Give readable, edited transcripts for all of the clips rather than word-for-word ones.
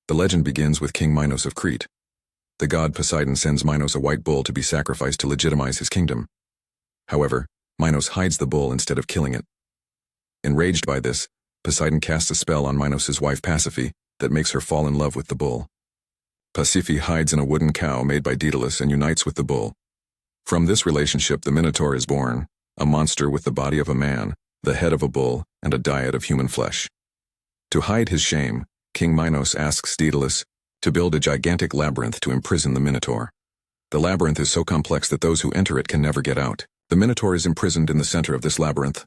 The legend begins with King Minos of Crete. The god Poseidon sends Minos a white bull to be sacrificed to legitimize his kingdom. However, Minos hides the bull instead of killing it. Enraged by this, Poseidon casts a spell on Minos' wife Pasiphae that makes her fall in love with the bull. Pasiphae hides in a wooden cow made by Daedalus and unites with the bull. From this relationship the Minotaur is born, a monster with the body of a man, the head of a bull, and a diet of human flesh. To hide his shame, King Minos asks Daedalus to build a gigantic labyrinth to imprison the Minotaur. The labyrinth is so complex that those who enter it can never get out. The Minotaur is imprisoned in the center of this labyrinth.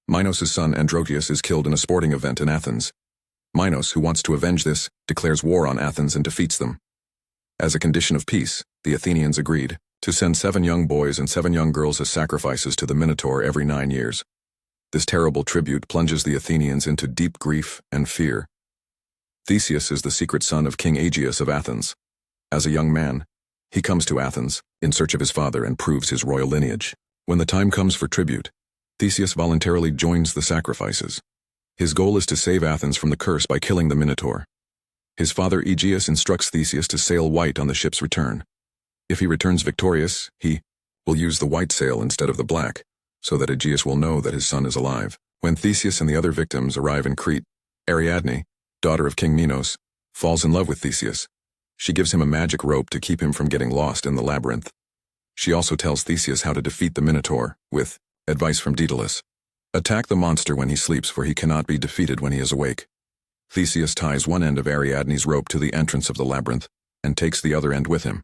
Minos' son Androgeus is killed in a sporting event in Athens. Minos, who wants to avenge this, declares war on Athens and defeats them. As a condition of peace, the Athenians agreed to send 7 young boys and 7 young girls as sacrifices to the Minotaur every 9 years. This terrible tribute plunges the Athenians into deep grief and fear. Theseus is the secret son of King Aegeus of Athens. As a young man, he comes to Athens in search of his father and proves his royal lineage. When the time comes for tribute, Theseus voluntarily joins the sacrifices. His goal is to save Athens from the curse by killing the Minotaur. His father Aegeus instructs Theseus to sail white on the ship's return. If he returns victorious, he will use the white sail instead of the black, so that Aegeus will know that his son is alive. When Theseus and the other victims arrive in Crete, Ariadne, daughter of King Minos, falls in love with Theseus. She gives him a magic rope to keep him from getting lost in the labyrinth. She also tells Theseus how to defeat the Minotaur, with advice from Daedalus. Attack the monster when he sleeps, for he cannot be defeated when he is awake. Theseus ties one end of Ariadne's rope to the entrance of the labyrinth, and takes the other end with him.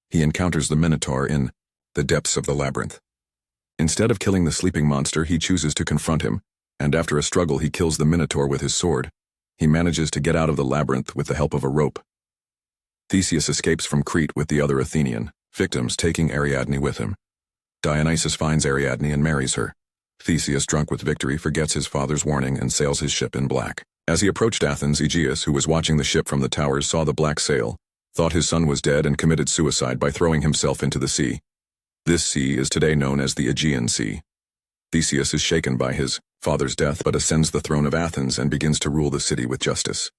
He encounters the Minotaur in the depths of the labyrinth. Instead of killing the sleeping monster, he chooses to confront him, and after a struggle he kills the Minotaur with his sword. He manages to get out of the labyrinth with the help of a rope. Theseus escapes from Crete with the other Athenian victims, taking Ariadne with him. Dionysus finds Ariadne and marries her. Theseus, drunk with victory, forgets his father's warning and sails his ship in black. As he approached Athens, Aegeus, who was watching the ship from the towers, saw the black sail, thought his son was dead, and committed suicide by throwing himself into the sea. This sea is today known as the Aegean Sea. Theseus is shaken by his father's death but ascends the throne of Athens and begins to rule the city with justice.